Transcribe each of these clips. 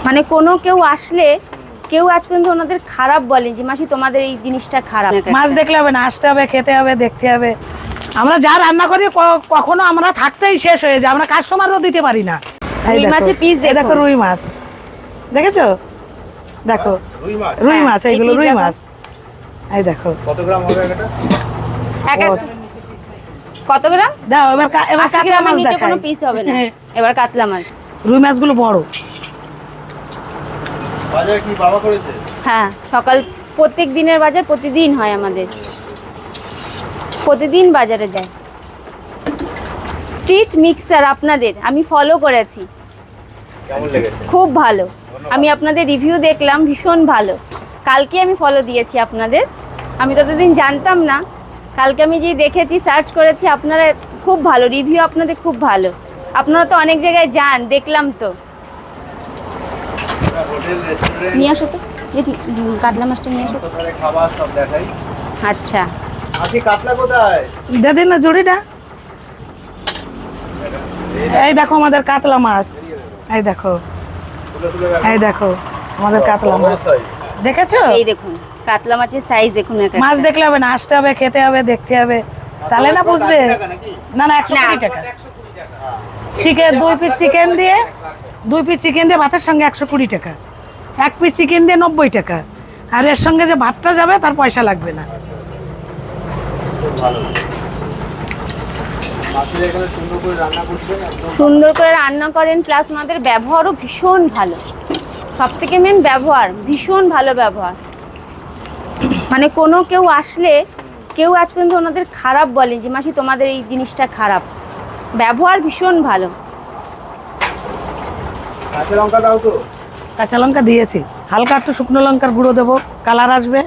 মানে কোনো কেউ আসলে কেউ আজ পর্যন্ত ওনাদের খারাপ বলেন যে মাসি তোমাদের এই জিনিসটা খারাপ। মাছ দেখলে হবে না, আসতে হবে, খেতে হবে, দেখতে হবে। আমরা যা রান্না করি কখনো আমরা থাকতেই শেষ হয়ে যায়, আমরা কাস্টমারও দিতে পারি না। রুই মাছের পিস দেখো, রুই মাছ দেখেছো, দেখো রুই মাছ, এইগুলো রুই মাছ। এই দেখো কত গ্রাম হবে এটা? কত গ্রাম দাও। এবার কাতলা মাছ নিচে কোনো দেখাই। পিস হবে না। এবার কাতলা মাছ, রুই মাছগুলো বড়। বাজার কি বাবা করেছে? হ্যাঁ, সকাল প্রত্যেক দিনের বাজার প্রতিদিন হয় আমাদের, প্রতিদিন বাজারে যায়। স্ট্রিট মিক্সার আপনাদের আমি ফলো করেছি, কেমন লেগেছে? খুব ভালো। আমি আপনাদের রিভিউ দেখলাম, ভীষণ ভালো। কালকে আমি ফলো দিয়েছি আপনাদের, আমি ততদিন জানতাম না। কালকে আমি যে দেখেছি, সার্চ করেছি, আপনারা খুব ভালো রিভিউ, আপনাদের খুব ভালো। আপনারা তো অনেক জায়গায় যান, দেখলাম তো। হোটেল রেস্টুরেন্ট নিয়ে আসো তো, কাতলা মাছটা নিয়ে আসো। কোথায় খাবার সব দেখাই। আচ্ছা, আজকে কাতলা কোথায়? দিন না জুড়িটা। এই দেখো আমাদের কাতলা মাছ, এই দেখো, এই দেখো আমাদের কাতলা মাছ দেখেছো? এই দেখুন কাতলা মাছের সাইজ দেখুন। মাছ দেখলে হবে না, আসতে হবে, খেতে হবে, দেখতে হবে, তাহলে না বুঝবে। না না, 120 টাকা চিকেন, 2 পিস চিকেন দিয়ে, 2 পিস চিকেন দিয়ে ভাতের সঙ্গে 120 টাকা, 1 পিস চিকেন দিয়ে 90 টাকা। আর এর সঙ্গে যে ভাতটা যাবে তার পয়সা লাগবে না। সুন্দর করে রান্না করেন, প্লাস ওনাদের ব্যবহারও ভীষণ ভালো। সব থেকে মেন ব্যবহার, ভীষণ ভালো ব্যবহার। মানে কোনো কেউ আসলে কেউ আজ পর্যন্ত ওনাদের খারাপ বলেন যে মাসি তোমাদের এই জিনিসটা খারাপ। ব্যবহার ভীষণ ভালো। কাঁচা লঙ্কা দাও তো। কাঁচা লঙ্কা দিয়েছি, হালকা একটু শুকনো লঙ্কার গুঁড়ো দেবো, কালার আসবে।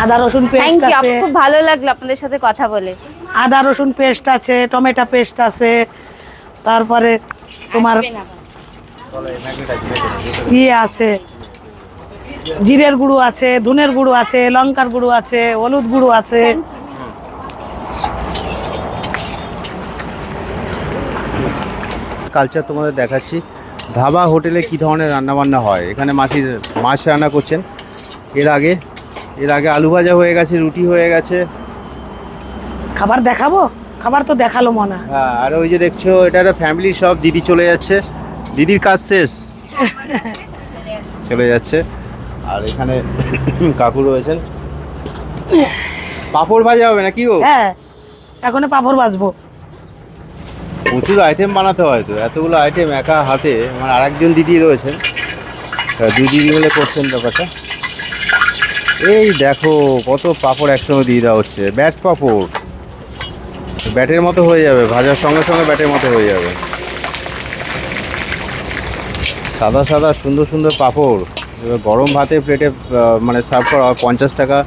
আদা রসুন পেস্ট আছে, খুব ভালো লাগলো আপনাদের সাথে কথা বলে। আদা রসুন পেস্ট আছে, টমেটো পেস্ট আছে, তারপরে তোমার ইয়ে আছে, জিরের গুঁড়ো আছে, ধনের গুঁড়ো আছে, লঙ্কার গুঁড়ো আছে, হলুদ গুঁড়ো আছে। কালচার তোমাদের দেখাচ্ছি ধাবা হোটেলে কি ধরনের রান্নাবান্না হয়। এখানে মাছ রান্না করছেন। এর আগে আলু ভাজা হয়ে গেছে, রুটি হয়ে গেছে। খাবার দেখাবো? খাবার তো দেখালো মনে। হ্যাঁ, আর ওই যে দেখছো এটা একটা ফ্যামিলি, সব দিদি চলে যাচ্ছে, দিদির কাজ শেষ চলে যাচ্ছে। আর এখানে কাকু রয়েছেন। পাঁপড় ভাজা হবে নাকি গো? হ্যাঁ, এখন পাঁপড় ভাজবো। প্রচুর আইটেম বানাতে হয় তো, এতগুলো আইটেম একা হাতে। আমার আরেকজন দিদি রয়েছেন, 2 দিদি মিলে করছেন ব্যাপারটা। এই দেখো কত পাঁপড় একসঙ্গে দিয়ে দেওয়া হচ্ছে, ব্যাট পাঁপড়। ব্যাটের মতো হয়ে যাবে, ভাজার সঙ্গে সঙ্গে ব্যাটের মতো হয়ে যাবে। সাদা সাদা সুন্দর সুন্দর পাঁপড়। এবার গরম ভাতে প্লেটে মানে সার্ভ করা হয় 50 টাকা।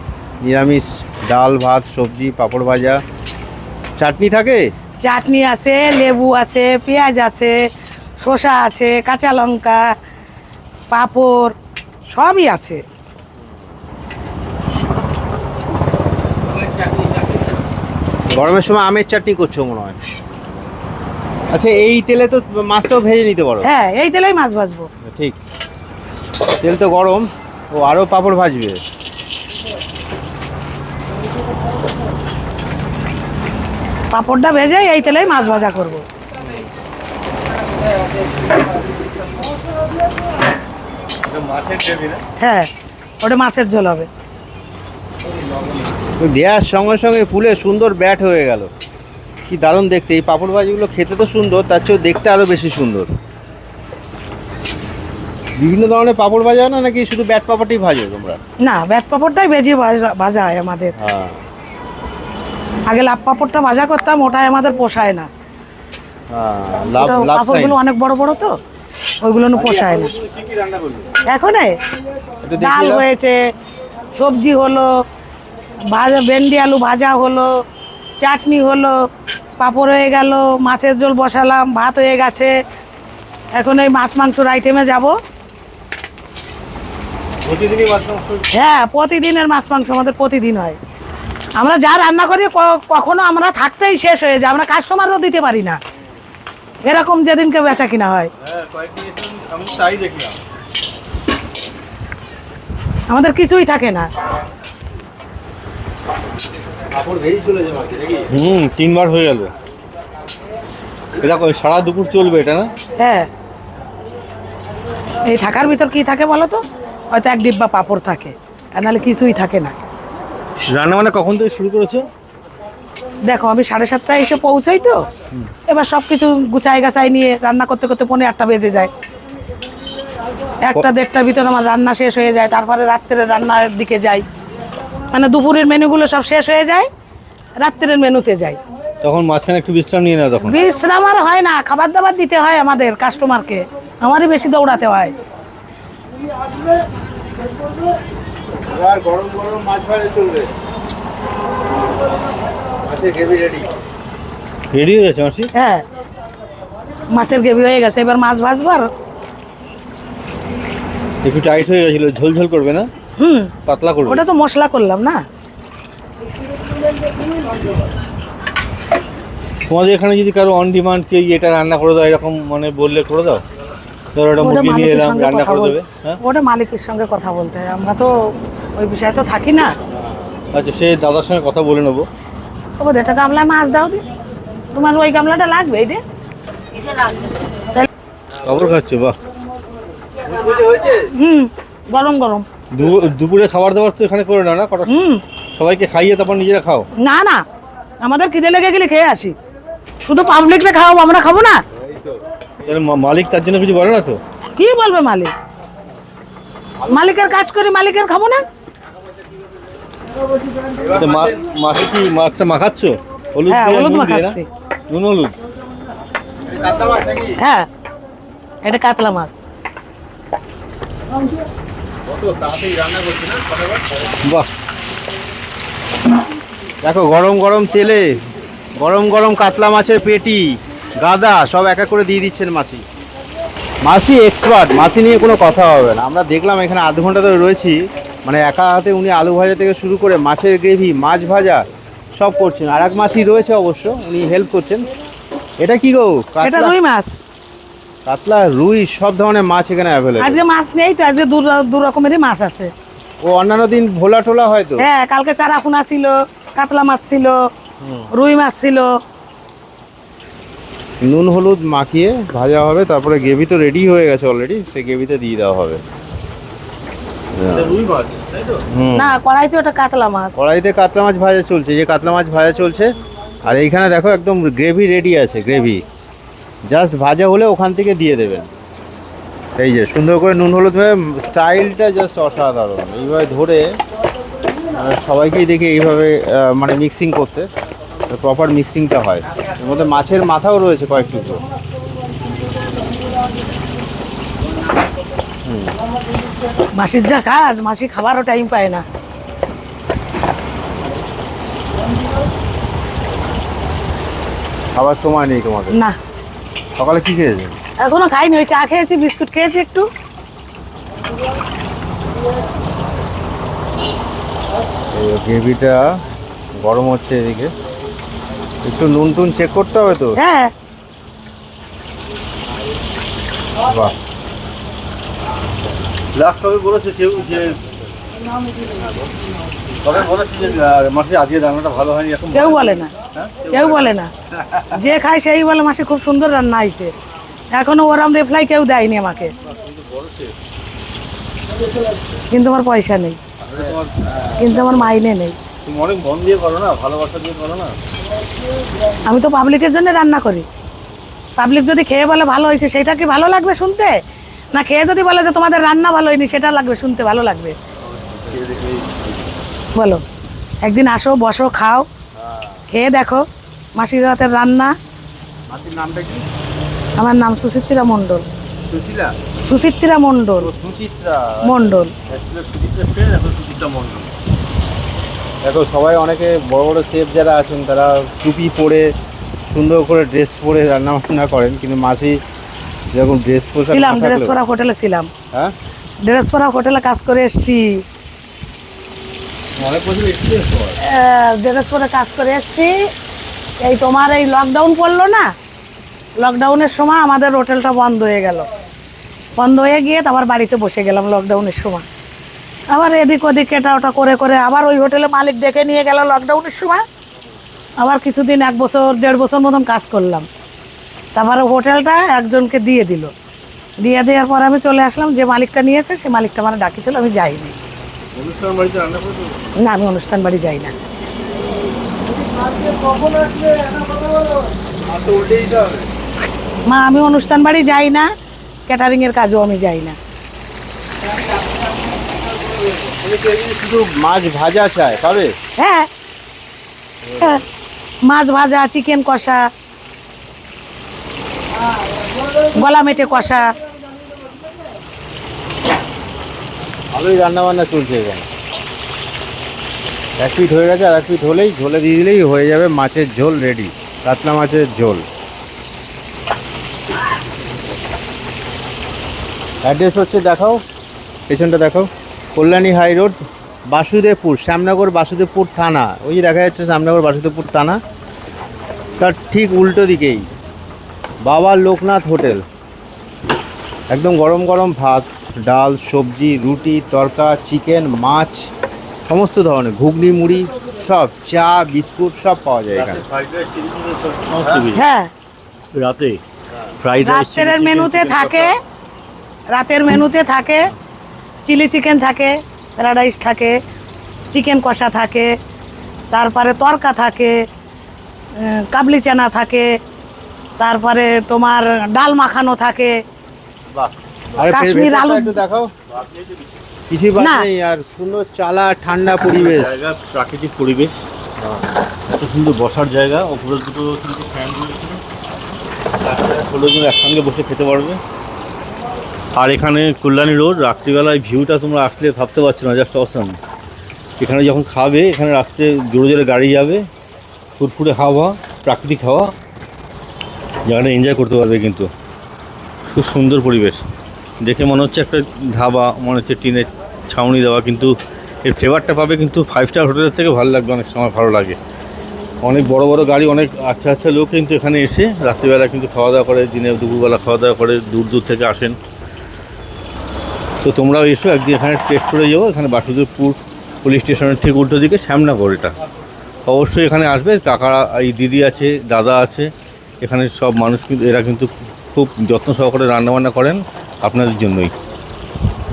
নিরামিষ ডাল ভাত সবজি পাঁপড় ভাজা, চাটনি থাকে। চাটনি আছে, লেবু আছে, পেঁয়াজ আছে, শসা আছে, কাঁচা লঙ্কা, পাঁপড় সবই আছে। গরমের সময় আমের চাটনি করছো মনে হয়। আচ্ছা, এই তেলে তো মাছটাও ভেজে নিতে পারো। হ্যাঁ, এই তেলেই মাছ ভাজবো। ঠিক, তেল তো গরম। ও আরও পাঁপড় ভাজবে। পাঁপড়টা ভেজে এই তেলেই মাছ ভাজা করব। হ্যাঁ, ওটা মাছের ঝোল হবে। দেওয়ার সঙ্গে সঙ্গে ফুলে সুন্দর ব্যাট হয়ে গেল। কি দারুণ দেখতে। এই পাঁপড় ভাজিগুলো খেতে তো সুন্দর, তার চেয়েও দেখতে আরও বেশি সুন্দর। বিভিন্ন ধরনের পাঁপড় ভাজা হয় না, নাকি শুধু ব্যাট পাঁপড়টাই ভাজো তোমরা? না, ব্যাট পাঁপড়টাই ভেজে ভাজা হয় আমাদের। হ্যাঁ, আগে লাভ পাঁপড়টা ভাজা করতাম, ওটাই আমাদের পোষায় না। লাভ পাঁপড়গুলো অনেক বড় বড় তো, ওইগুলো পোষায় না। এখন ডাল হয়েছে, সবজি হলো, ভাজা ভেন্ডি আলু ভাজা হলো, চাটনি হলো, পাঁপড় হয়ে গেল, মাছের ঝোল বসালাম, ভাত হয়ে গেছে। এখন এই মাছ মাংসর আইটেমে যাব। প্রতিদিনই মাছ মাংস? হ্যাঁ, প্রতিদিনের মাছ মাংস আমাদের প্রতিদিন হয়। আমরা যা রান্না করি কখনো আমরা থাকতেই শেষ হয়ে যায়, আমরা কাস্টমারও দিতে পারি না, এরকম যেদিনকে বেচা কিনা হয়। তাই দেখলাম আমাদের কিছুই থাকে না। কাপড় ভেজে চলে যাবে মাসি নাকি? 3বার হয়ে গেল। এরকম সারা দুপুর চলবে এটা না? হ্যাঁ, এই থাকার ভিতর কি থাকে বলো তো, হয়তো এক ডিব্বা পাঁপড় থাকে, আর নাহলে কিছুই থাকে না। রান্না মানে কখন থেকে শুরু করেছো? দেখো আমি 7:30টায় এসে পৌঁছাই তো, এবার সব কিছু গুছাই গাছাই নিয়ে রান্না করতে করতে 8:30 বেজে যায়। 1-1:30টার ভিতরে আমার রান্না শেষ হয়ে যায়, তারপরে রাত্রের রান্নার দিকে যাই, মানে দুপুরের মেনুগুলো সব শেষ হয়ে যায়, রাত্রের মেনুতে যাই। তখন মাঝখানে একটু বিশ্রাম নিয়ে নাও তখন? বিশ্রাম আর হয় না, খাবার দাবার দিতে হয় আমাদের কাস্টমারকে, আমারই বেশি দৌড়াতে হয়। আর গরম গরম মাছ ভাজা চলবে। মাছের গ্রেভি রেডি। রেডি হয়ে গেছে মাসি? হ্যাঁ, মাছের গ্রেভি হয়ে গেছে, এবার মাছ ভাজবো। আর একটু টাইট হয়ে গেছিল, ঝোল ঝোল করবে না? পাতলা করবে? ওটা তো মশলা করলাম না। তোমাদের এখানে যদি কারো অন ডিমান্ড কেউ এটা রান্না করে দাও এরকম মানে বললে করে দাও? ধরো একটা ওটা মুরগি নিয়ে মালিকের এলাম, সঙ্গে রান্না কথা করে বল- দেবে? হ্যাঁ, ওটা মালিকের সঙ্গে কথা বলতে হয়, আমরা তো ওই বিষয়ে তো থাকি না। আচ্ছা, সে দাদার সঙ্গে কথা বলে নেবো। তবে এটা গামলায় মাছ দাও দি, তোমার ওই গামলাটা লাগবে এই যে। খবর খাচ্ছে? বাহ। বুঝে হয়েছে? গরম গরম। দুপুরে খাবার দাবার তো এখানে করে নাও না? কটা সবাইকে খাইয়ে তারপর নিজেরা খাও? না না, আমাদের খিদে লেগে গেলে খেয়ে আসি, শুধু পাবলিকরে খাওয়াবো, আমরা খাবো না? তাহলে মালিক তার জন্য কিছু বলে না তো? কি বলবে মালিক? মালিকের কাজ করি, মালিকের খাবো না? তো মাছে কি মাছটা মাখাচ্ছ? হলুদ হ্যাঁ, দিয়ে, হলুদ নুন দিয়ে না? মাখাচ্ছি। নুন হলুদ? কাতলা মাছ নাকি? হ্যাঁ, এটা কাতলা মাছ। কত তাড়াতাড়ি রান্না করছে না ফটাফট। বাহ। দেখো গরম গরম তেলে গরম গরম কাতলা মাছের পেটি, গাদা সব এক এক করে দিয়ে দিচ্ছেন মাসি। মাসি এক্সপার্ট, মাসি নিয়ে কোনো কথা হবে না। আমরা দেখলাম এখানে আধ ঘন্টা ধরে রয়েছি, মানে একা হাতে উনি আলু ভাজা থেকে শুরু করে মাছের গ্রেভি, মাছ ভাজা সব করছেন। আর এক মাসি রয়েছে অবশ্য, উনি হেল্প করছেন। এটা কি গো? এটা কাতলা, রুই মাছ। কাতলা, রুই সব ধরনের মাছ এখানে অ্যাভেলেবল। আজকে মাছ নেই তো, আজকে দু রকমেরই মাছ আছে। ও অন্যান্য দিন ভোলা টোলা হয়তো। হ্যাঁ, কালকে চারাপোনা ছিল, কাতলা মাছ ছিল, রুই মাছ ছিল। নুন হলুদ মাখিয়ে ভাজা হবে, তারপরে গ্রেভি তো রেডি হয়ে গেছে অলরেডি, সেই গ্রেভিতে দিয়ে দেওয়া হবে। রুই মাছ তাই তো? না, কড়াইতে ওটা কাতলা মাছ। কড়াইতে কাতলা মাছ ভাজা চলছে, যে কাতলা মাছ ভাজা চলছে। আর এইখানে দেখো একদম গ্রেভি রেডি আছে, গ্রেভি জাস্ট ভাজা হলে ওখান থেকে দিয়ে দেবেন। এই যে সুন্দর করে নুন হলুদ হয়ে, স্টাইলটা জাস্ট অসাধারণ। এইভাবে ধরে সবাইকেই দেখি এইভাবে মানে মিক্সিং করতে, প্রপার মিক্সিংটা হয়। এর মধ্যে মাছের মাথাও রয়েছে কয়েক টুকরো। মাসির যা কাজ, মাসি খাবারও টাইম পায় না। খাবার সময় নেই তোমাদের? না, সকালে কি খেয়েছে? এখনো খাইনি, ওই চা খেয়েছি, বিস্কুট খেয়েছি একটু। এই গ্রেভিটা গরম হচ্ছে এদিকে, একটু নুন টুন চেক করতে হবে তো। হ্যাঁ, বাহ, লাস্ট তবে বলেছে কেউ যে তবে বলেছে যে মাসি আজকে রান্নাটা ভালো হয়নি এখন। কেউ বলে না, কেউ বলে না। যে খায় সেই বলে মাসি খুব সুন্দর রান্না হয়েছে। এখনো ওরম রিপ্লাই কেউ দেয়নি আমাকে, কিন্তু আমার পয়সা নেই, কিন্তু আমার মাইনে নেই। তুমি অনেক মন দিয়ে করো না, ভালোবাসা দিয়ে করো না। আমি তো পাবলিকের জন্য রান্না করি। পাবলিক যদি খেয়ে বলে ভালো হয়েছে, সেটা কি ভালো লাগবে শুনতে? না খেয়ে যদি বলে যে তোমাদের রান্না ভালো হয়নি, সেটা লাগবে শুনতে, ভালো লাগবে? বলো, একদিন আসো, বসো, খাও, খেয়ে দেখো মাসির হাতের রান্না। মাসির নামটা কি? আমার নাম সুচিত্রা মণ্ডল। সুশীলা? সুচিত্রা মণ্ডল। সুচিত্রা মণ্ডল। দেখো সবাই, অনেকে বড় বড় শেফ যারা আছেন তারা টুপি পরে সুন্দর করে ড্রেস পরে রান্না বান্না করেন, কিন্তু মাসি যেরকম ড্রেস পোশাক ছিলাম, না ড্রেস থাকলেও- পরা হোটেলে ছিলাম, হ্যাঁ, ড্রেস পরা হোটেলে কাজ করে এসছি। অনেক বছর এক্সপিরিয়েন্স তোমার। দিনাজপুরে কাজ করে এসেছি। এই তোমার এই লকডাউন পড়লো না, লকডাউনের সময় আমাদের হোটেলটা বন্ধ হয়ে গেল। বন্ধ হয়ে গিয়ে তারপর বাড়িতে বসে গেলাম লকডাউনের সময়। আবার এদিক ওদিক এটা ওটা করে করে আবার ওই হোটেলে মালিক ডেকে নিয়ে গেল লকডাউনের সময়। আবার কিছুদিন 1 বছর 1.5 বছর মতন কাজ করলাম। তারপরে হোটেলটা একজনকে দিয়ে দিল। দিয়ে দেওয়ার পর আমি চলে আসলাম। যে মালিকটা নিয়েছে সেই মালিকটা আমার ডাকিছিল, আমি যাইনি। অনুষ্ঠান বাড়িতে রান্না করেছো? না, আমি অনুষ্ঠান বাড়ি যাই না। মা, আমি অনুষ্ঠান বাড়ি যাই না, ক্যাটারিংয়ের কাজও আমি যাই না। শুধু মাছ ভাজা চাই পাবে? হ্যাঁ, হ্যাঁ, মাছ ভাজা, চিকেন কষা, গলা মেটে কষা। ভালোই রান্না বান্না চলছে এখানে। 1 ফিট হয়ে গেছে, আর 1 ফিট হলেই ঝোলে দিয়ে দিলেই হয়ে যাবে মাছের ঝোল রেডি, কাতলা মাছের ঝোল। অ্যাড্রেস হচ্ছে, দেখাও পেছনটা দেখাও, কল্যাণী হাই রোড, বাসুদেবপুর, শ্যামনগর বাসুদেবপুর থানা। ওই যে দেখা যাচ্ছে শ্যামনগর বাসুদেবপুর থানা, তার ঠিক উল্টো দিকেই বাবা লোকনাথ হোটেল। একদম গরম গরম ভাত, ডাল, সবজি, রুটি, তরকা, চিকেন, মাছ, সমস্ত ধরনের ঘুগনি, মুড়ি, সব, চা, বিস্কুট সব পাওয়া যায় এখানে। হ্যাঁ, রাতে ফ্রাইড রাইস, রাতের মেনুতে থাকে, রাতের মেনুতে থাকে চিলি চিকেন থাকে, ফ্রাইড রাইস থাকে, চিকেন কষা থাকে, তারপরে তরকা থাকে, কাবলি চানা থাকে, তারপরে তোমার ডাল মাখানো থাকে। আরে কাশ্মীর ভেতরটা আলু একটু দেখাও, কিছুই বাদ না। নেই, আর সুন্দর চালা ঠান্ডা পরিবেশ। জায়গা, প্রাকৃতিক পরিবেশ, এত সুন্দর বসার জায়গা। ওপরে দুটো কিন্তু ফ্যান রয়েছে, 16 জন একসঙ্গে বসে খেতে পারবে। আর এখানে কল্যাণী রোড, রাত্রিবেলায় ভিউটা তোমরা আসলে ভাবতে পারছো না, জাস্ট অসাম। এখানে যখন খাবে, এখানে রাস্তায় জোরে জোরে গাড়ি যাবে, ফুরফুরে হাওয়া, প্রাকৃতিক হাওয়া, যেখানে এনজয় করতে পারবে। কিন্তু খুব সুন্দর পরিবেশ, দেখে মনে হচ্ছে একটা ধাবা, মনে হচ্ছে টিনের ছাউনি দেওয়া, কিন্তু এর ফ্লেভারটা পাবে কিন্তু 5 স্টার হোটেলের থেকে ভালো লাগবে, অনেক সময় ভালো লাগে। অনেক বড় বড় গাড়ি, অনেক আচ্ছা আচ্ছা লোক কিন্তু এখানে এসে রাত্রিবেলা কিন্তু খাওয়া দাওয়া করে, দিনে দুপুরবেলা খাওয়া দাওয়া করে, দূর দূর থেকে আসেন। তো তোমরাও এসো একদিন, এখানে টেস্ট করে যাও। এখানে বাসুদেবপুর পুলিশ স্টেশনের ঠিক উল্টো দিকে শ্যামনগর, এটা অবশ্যই এখানে আসবে। কাকা, এই দিদি আছে, দাদা আছে, এখানে সব মানুষ কিন্তু, এরা কিন্তু খুব যত্ন সহকারে রান্নাবান্না করেন আপনাদের জন্যই।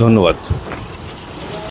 ধন্যবাদ।